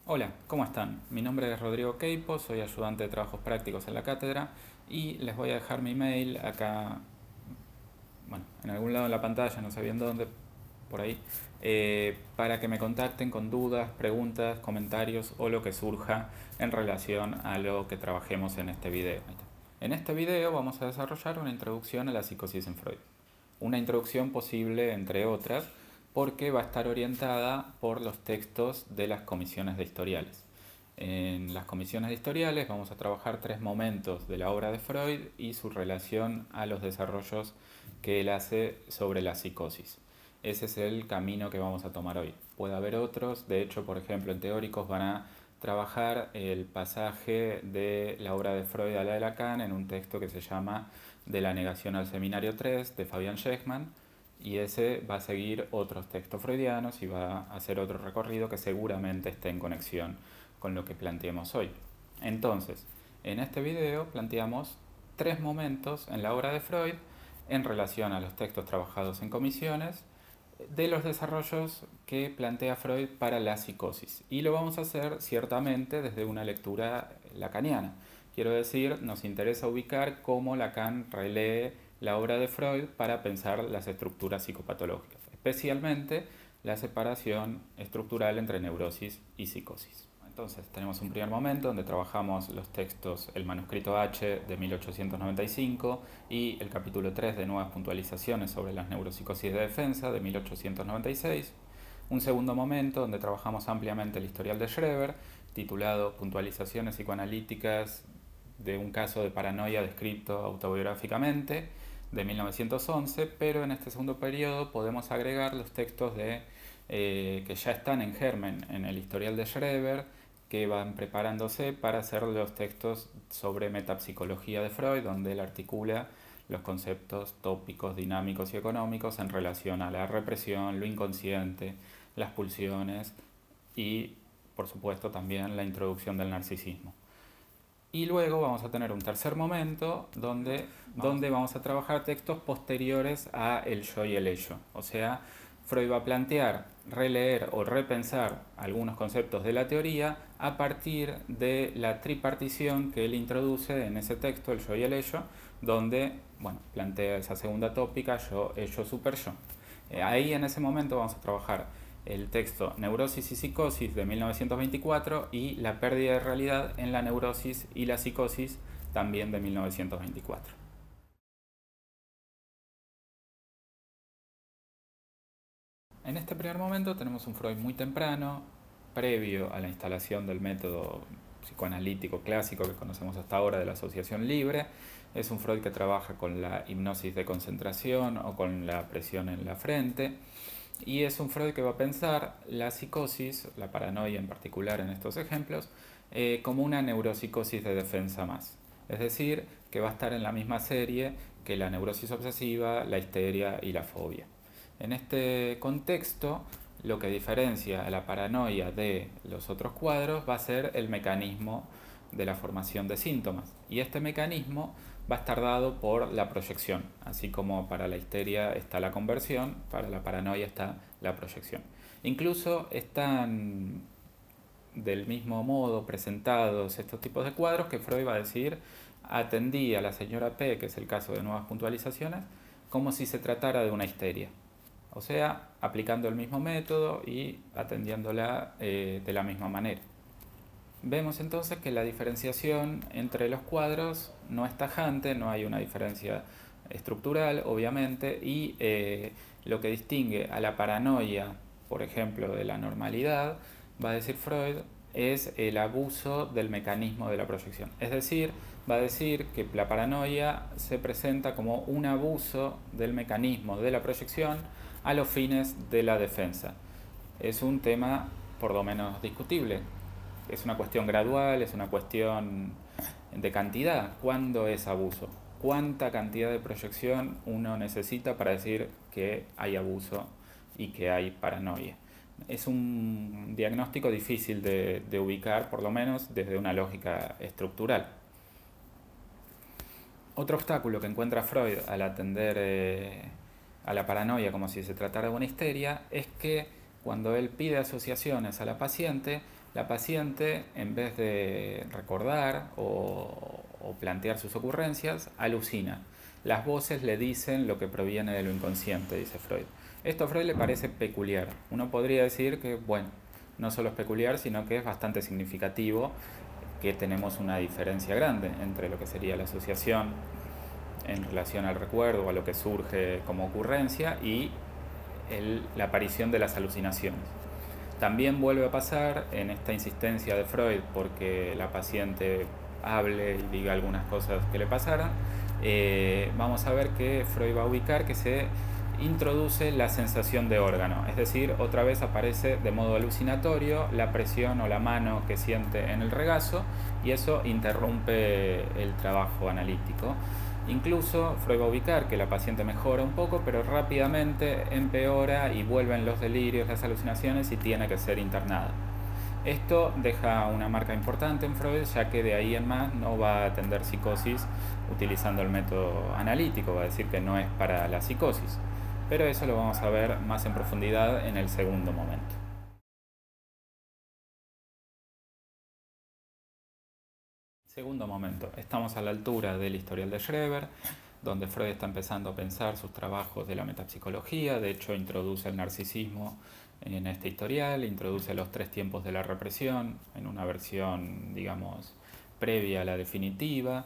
Hola, ¿cómo están? Mi nombre es Rodrigo Queipo, soy ayudante de trabajos prácticos en la cátedra y les voy a dejar mi mail acá, bueno, en algún lado en la pantalla, no sé bien dónde, por ahí, para que me contacten con dudas, preguntas, comentarios o lo que surja en relación a lo que trabajemos en este video. En este video vamos a desarrollar una introducción a la psicosis en Freud. Una introducción posible, entre otras, porque va a estar orientada por los textos de las comisiones de historiales. En las comisiones de historiales vamos a trabajar tres momentos de la obra de Freud y su relación a los desarrollos que él hace sobre la psicosis. Ese es el camino que vamos a tomar hoy. Puede haber otros, de hecho, por ejemplo, en teóricos van a trabajar el pasaje de la obra de Freud a la de Lacan en un texto que se llama De la negación al seminario 3 de Fabian Schechmann, y ese va a seguir otros textos freudianos y va a hacer otro recorrido que seguramente esté en conexión con lo que planteemos hoy. Entonces, en este video planteamos tres momentos en la obra de Freud en relación a los textos trabajados en comisiones de los desarrollos que plantea Freud para la psicosis. Y lo vamos a hacer ciertamente desde una lectura lacaniana. Quiero decir, nos interesa ubicar cómo Lacan relee la obra de Freud para pensar las estructuras psicopatológicas, especialmente la separación estructural entre neurosis y psicosis. Entonces tenemos un primer momento donde trabajamos los textos, el manuscrito H de 1895 y el capítulo 3 de Nuevas puntualizaciones sobre las neuropsicosis de defensa de 1896. Un segundo momento donde trabajamos ampliamente el historial de Schreber, titulado Puntualizaciones psicoanalíticas de un caso de paranoia descrito autobiográficamente, de 1911, pero en este segundo periodo podemos agregar los textos que ya están en germen en el historial de Schreber, que van preparándose para hacer los textos sobre metapsicología de Freud, donde él articula los conceptos tópicos, dinámicos y económicos en relación a la represión, lo inconsciente, las pulsiones y, por supuesto, también la introducción del narcisismo. Y luego vamos a tener un tercer momento donde vamos a trabajar textos posteriores a el yo y el ello. O sea, Freud va a plantear, releer o repensar algunos conceptos de la teoría a partir de la tripartición que él introduce en ese texto, el yo y el ello, donde plantea esa segunda tópica, yo, ello, super yo. Ahí en ese momento vamos a trabajar el texto Neurosis y Psicosis de 1924 y La pérdida de realidad en la neurosis y la psicosis también de 1924. En este primer momento tenemos un Freud muy temprano, previo a la instalación del método psicoanalítico clásico que conocemos hasta ahora de la asociación libre. Es un Freud que trabaja con la hipnosis de concentración o con la presión en la frente. Y es un Freud que va a pensar la psicosis, la paranoia en particular en estos ejemplos, como una neuropsicosis de defensa más. Es decir, que va a estar en la misma serie que la neurosis obsesiva, la histeria y la fobia. En este contexto, lo que diferencia a la paranoia de los otros cuadros va a ser el mecanismo de la formación de síntomas. Y este mecanismo va a estar dado por la proyección. Así como para la histeria está la conversión, para la paranoia está la proyección. Incluso están del mismo modo presentados estos tipos de cuadros que Freud va a decir atendí a la señora P, que es el caso de Nuevas puntualizaciones, como si se tratara de una histeria. O sea, aplicando el mismo método y atendiéndola de la misma manera. Vemos entonces que la diferenciación entre los cuadros no es tajante, no hay una diferencia estructural, obviamente, y lo que distingue a la paranoia, por ejemplo, de la normalidad, va a decir Freud, es el abuso del mecanismo de la proyección. Es decir, va a decir que la paranoia se presenta como un abuso del mecanismo de la proyección a los fines de la defensa. Es un tema por lo menos discutible. Es una cuestión gradual, es una cuestión de cantidad. ¿Cuándo es abuso? ¿Cuánta cantidad de proyección uno necesita para decir que hay abuso y que hay paranoia? Es un diagnóstico difícil de ubicar, por lo menos desde una lógica estructural. Otro obstáculo que encuentra Freud al atender a la paranoia como si se tratara de una histeria es que cuando él pide asociaciones a la paciente la paciente, en vez de recordar o plantear sus ocurrencias, alucina. Las voces le dicen lo que proviene de lo inconsciente, dice Freud. Esto a Freud le parece peculiar. Uno podría decir que, bueno, no solo es peculiar, sino que es bastante significativo, que tenemos una diferencia grande entre lo que sería la asociación en relación al recuerdo o a lo que surge como ocurrencia y la aparición de las alucinaciones. También vuelve a pasar en esta insistencia de Freud porque la paciente hable y diga algunas cosas que le pasaran. Vamos a ver que Freud va a ubicar que se introduce la sensación de órgano, es decir, otra vez aparece de modo alucinatorio la presión o la mano que siente en el regazo, y eso interrumpe el trabajo analítico. Incluso Freud va a ubicar que la paciente mejora un poco, pero rápidamente empeora y vuelven los delirios, las alucinaciones, y tiene que ser internada. Esto deja una marca importante en Freud, ya que de ahí en más no va a atender psicosis utilizando el método analítico, va a decir que no es para la psicosis. Pero eso lo vamos a ver más en profundidad en el segundo momento. Segundo momento, estamos a la altura del historial de Schreber, donde Freud está empezando a pensar sus trabajos de la metapsicología. De hecho, introduce el narcisismo en este historial, introduce los 3 tiempos de la represión en una versión, digamos, previa a la definitiva.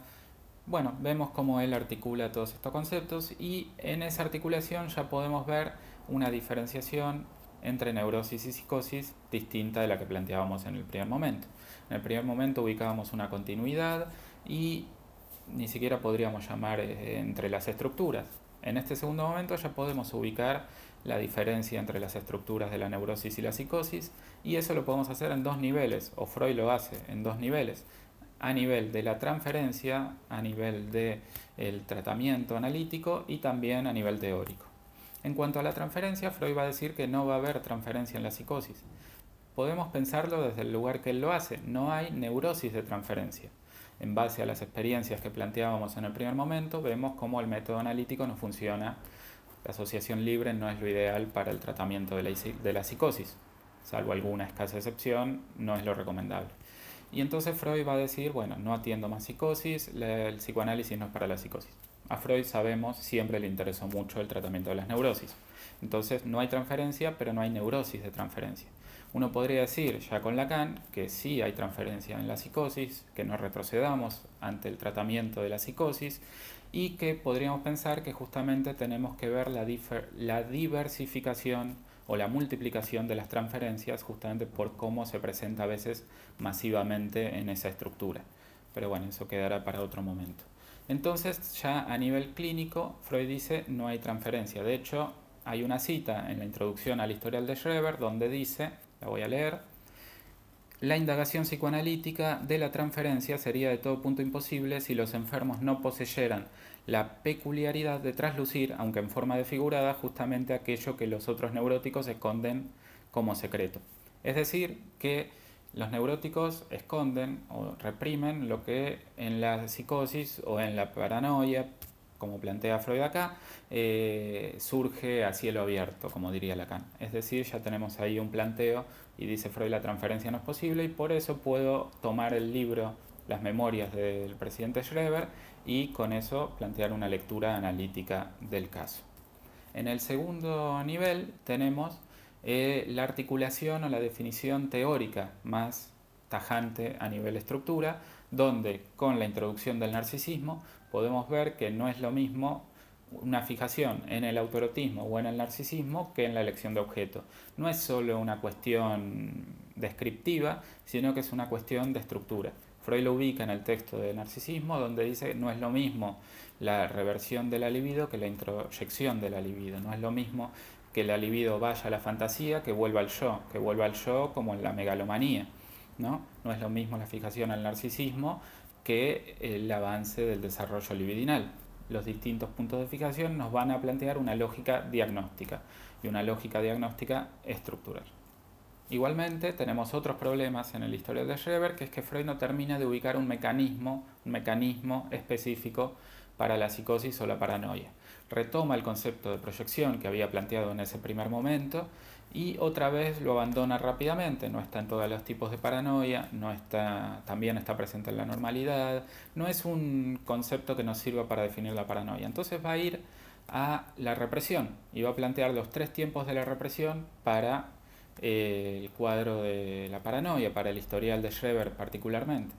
Bueno, vemos cómo él articula todos estos conceptos, y en esa articulación ya podemos ver una diferenciación entre neurosis y psicosis distinta de la que planteábamos en el primer momento. En el primer momento ubicábamos una continuidad y ni siquiera podríamos llamar entre las estructuras. En este segundo momento ya podemos ubicar la diferencia entre las estructuras de la neurosis y la psicosis, y eso lo podemos hacer en 2 niveles, o Freud lo hace en 2 niveles. A nivel de la transferencia, a nivel del tratamiento analítico y también a nivel teórico. En cuanto a la transferencia, Freud va a decir que no va a haber transferencia en la psicosis. Podemos pensarlo desde el lugar que él lo hace, no hay neurosis de transferencia. En base a las experiencias que planteábamos en el primer momento, vemos cómo el método analítico no funciona. La asociación libre no es lo ideal para el tratamiento de la psicosis, salvo alguna escasa excepción, no es lo recomendable. Y entonces Freud va a decir, bueno, no atiendo más psicosis, el psicoanálisis no es para la psicosis. A Freud, sabemos, siempre le interesó mucho el tratamiento de las neurosis. Entonces no hay transferencia, pero no hay neurosis de transferencia. Uno podría decir, ya con Lacan, que sí hay transferencia en la psicosis, que no retrocedamos ante el tratamiento de la psicosis, y que podríamos pensar que justamente tenemos que ver la diversificación o la multiplicación de las transferencias justamente por cómo se presenta a veces masivamente en esa estructura. Pero bueno, eso quedará para otro momento. Entonces, ya a nivel clínico, Freud dice no hay transferencia. De hecho, hay una cita en la introducción al historial de Schreber donde dice, la voy a leer: la indagación psicoanalítica de la transferencia sería de todo punto imposible si los enfermos no poseyeran la peculiaridad de traslucir, aunque en forma desfigurada, justamente aquello que los otros neuróticos esconden como secreto. Es decir, que los neuróticos esconden o reprimen lo que en la psicosis o en la paranoia, como plantea Freud acá, surge a cielo abierto, como diría Lacan. Es decir, ya tenemos ahí un planteo, y dice Freud, la transferencia no es posible, y por eso puedo tomar el libro, las memorias del presidente Schreber, y con eso plantear una lectura analítica del caso. En el segundo nivel tenemos la articulación o la definición teórica más tajante a nivel estructura, donde con la introducción del narcisismo podemos ver que no es lo mismo una fijación en el autoerotismo o en el narcisismo que en la elección de objeto. No es solo una cuestión descriptiva, sino que es una cuestión de estructura. Freud lo ubica en el texto de narcisismo, donde dice no es lo mismo la reversión de la libido que la introyección de la libido. No es lo mismo que la libido vaya a la fantasía que vuelva al yo como en la megalomanía. No es lo mismo la fijación al narcisismo que el avance del desarrollo libidinal. Los distintos puntos de fijación nos van a plantear una lógica diagnóstica, y una lógica diagnóstica estructural. Igualmente tenemos otros problemas en el historial de Schreber, que es que Freud no termina de ubicar un mecanismo específico para la psicosis o la paranoia. Retoma el concepto de proyección que había planteado en ese primer momento y otra vez lo abandona rápidamente. No está en todos los tipos de paranoia, también está presente en la normalidad, no es un concepto que nos sirva para definir la paranoia. Entonces va a ir a la represión y va a plantear los 3 tiempos de la represión para el cuadro de la paranoia, para el historial de Schreber particularmente.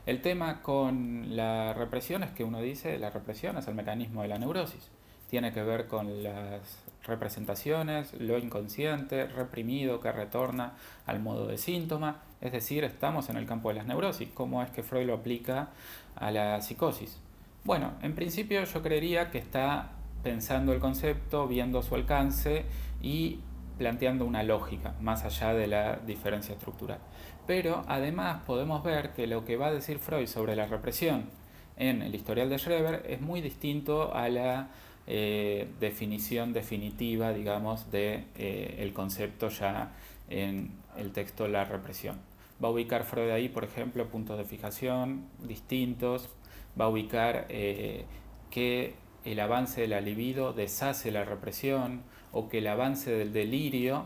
El tema con la represión es que uno dice la represión es el mecanismo de la neurosis. Tiene que ver con las representaciones, lo inconsciente, reprimido, que retorna al modo de síntoma. Es decir, estamos en el campo de las neurosis. ¿Cómo es que Freud lo aplica a la psicosis? Bueno, en principio yo creería que está pensando el concepto, viendo su alcance y planteando una lógica, más allá de la diferencia estructural. Pero además podemos ver que lo que va a decir Freud sobre la represión en el historial de Schreber es muy distinto a la definición definitiva, digamos, de el concepto ya en el texto La represión. Va a ubicar Freud ahí, por ejemplo, puntos de fijación distintos, va a ubicar que el avance de la libido deshace la represión o que el avance del delirio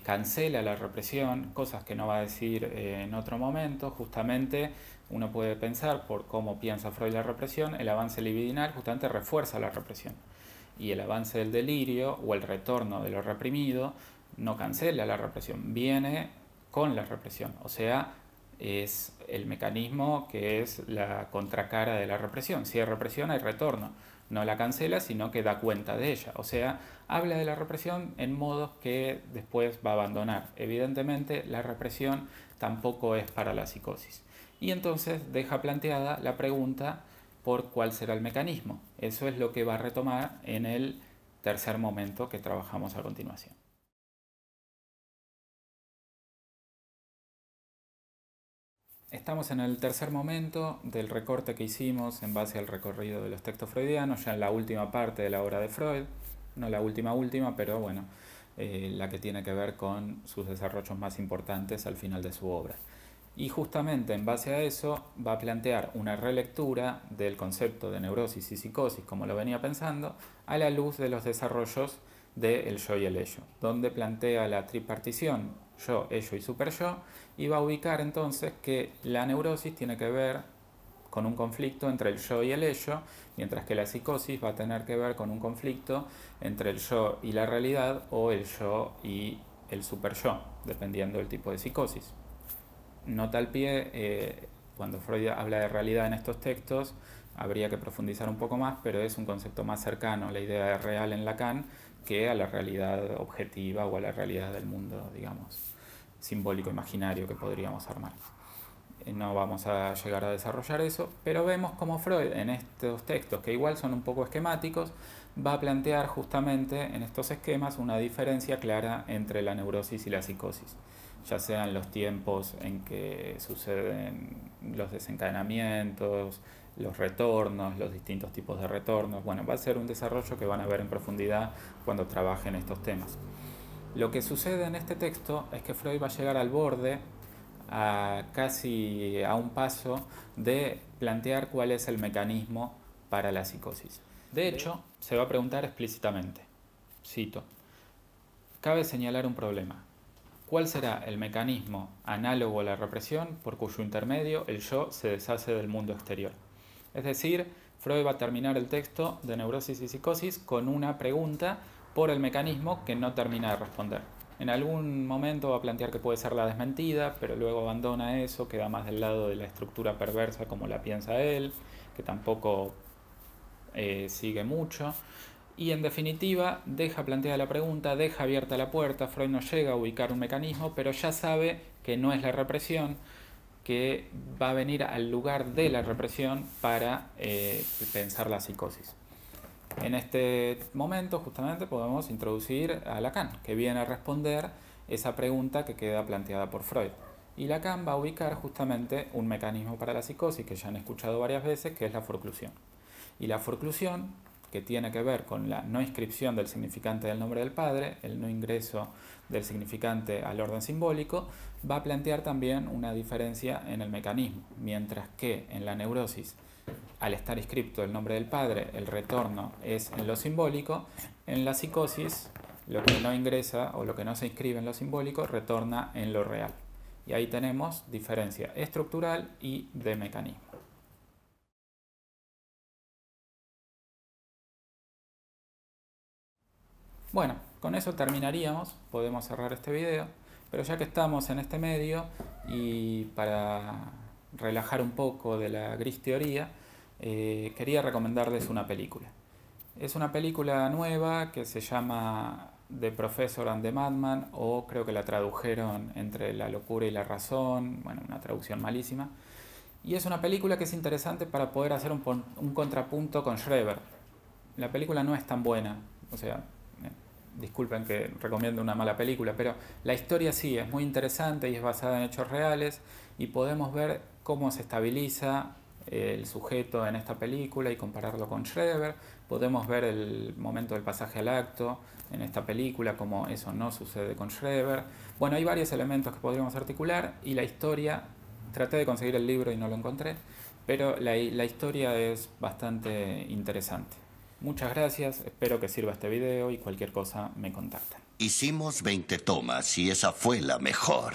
cancela la represión, cosas que no va a decir en otro momento. Justamente uno puede pensar, por cómo piensa Freud la represión, el avance libidinal justamente refuerza la represión y el avance del delirio o el retorno de lo reprimido no cancela la represión, viene con la represión, o sea, es el mecanismo que es la contracara de la represión. Si hay represión hay retorno, no la cancela sino que da cuenta de ella, o sea, habla de la represión en modos que después va a abandonar. Evidentemente la represión tampoco es para la psicosis y entonces deja planteada la pregunta por cuál será el mecanismo. Eso es lo que va a retomar en el tercer momento que trabajamos a continuación. Estamos en el tercer momento del recorte que hicimos en base al recorrido de los textos freudianos, ya en la última parte de la obra de Freud, no la última, pero bueno, la que tiene que ver con sus desarrollos más importantes al final de su obra. Y justamente en base a eso va a plantear una relectura del concepto de neurosis y psicosis, como lo venía pensando, a la luz de los desarrollos del yo y el ello, donde plantea la tripartición yo, ello y superyo, y va a ubicar entonces que la neurosis tiene que ver con un conflicto entre el yo y el ello, mientras que la psicosis va a tener que ver con un conflicto entre el yo y la realidad o el yo y el superyo, dependiendo del tipo de psicosis. Nota al pie, cuando Freud habla de realidad en estos textos, habría que profundizar un poco más, pero es un concepto más cercano a la idea de real en Lacan que a la realidad objetiva o a la realidad del mundo, digamos, simbólico imaginario que podríamos armar. No vamos a llegar a desarrollar eso, pero vemos como Freud en estos textos, que igual son un poco esquemáticos, va a plantear justamente en estos esquemas una diferencia clara entre la neurosis y la psicosis, ya sean los tiempos en que suceden los desencadenamientos, los retornos, los distintos tipos de retornos. Bueno, va a ser un desarrollo que van a ver en profundidad cuando trabajen estos temas. Lo que sucede en este texto es que Freud va a llegar al borde, casi a un paso, de plantear cuál es el mecanismo para la psicosis. De hecho, se va a preguntar explícitamente, cito, cabe señalar un problema. ¿Cuál será el mecanismo análogo a la represión por cuyo intermedio el yo se deshace del mundo exterior? Es decir, Freud va a terminar el texto de Neurosis y Psicosis con una pregunta por el mecanismo que no termina de responder. En algún momento va a plantear que puede ser la desmentida, pero luego abandona eso, queda más del lado de la estructura perversa como la piensa él, que tampoco sigue mucho. Y en definitiva deja planteada la pregunta, deja abierta la puerta. Freud no llega a ubicar un mecanismo, pero ya sabe que no es la represión, que va a venir al lugar de la represión para pensar la psicosis. En este momento justamente podemos introducir a Lacan, que viene a responder esa pregunta que queda planteada por Freud. Y Lacan va a ubicar justamente un mecanismo para la psicosis que ya han escuchado varias veces, que es la forclusión. Y la forclusión que tiene que ver con la no inscripción del significante del nombre del padre, el no ingreso del significante al orden simbólico, va a plantear también una diferencia en el mecanismo, mientras que en la neurosis, al estar inscripto el nombre del padre, el retorno es en lo simbólico, en la psicosis lo que no ingresa o lo que no se inscribe en lo simbólico retorna en lo real. Y ahí tenemos diferencia estructural y de mecanismo. Bueno, con eso terminaríamos, podemos cerrar este video, pero ya que estamos en este medio y para relajar un poco de la gris teoría, quería recomendarles una película. Es una película nueva que se llama The Professor and the Madman, o creo que la tradujeron entre La locura y la razón, bueno, una traducción malísima. Y es una película que es interesante para poder hacer un contrapunto con Schreber. La película no es tan buena, o sea, disculpen que recomiendo una mala película, pero la historia sí es muy interesante y es basada en hechos reales y podemos ver cómo se estabiliza el sujeto en esta película y compararlo con Schreber. Podemos ver el momento del pasaje al acto en esta película, como eso no sucede con Schreber. Bueno, hay varios elementos que podríamos articular y la historia, traté de conseguir el libro y no lo encontré, pero la historia es bastante interesante. Muchas gracias, espero que sirva este video y cualquier cosa me contactan. Hicimos 20 tomas y esa fue la mejor.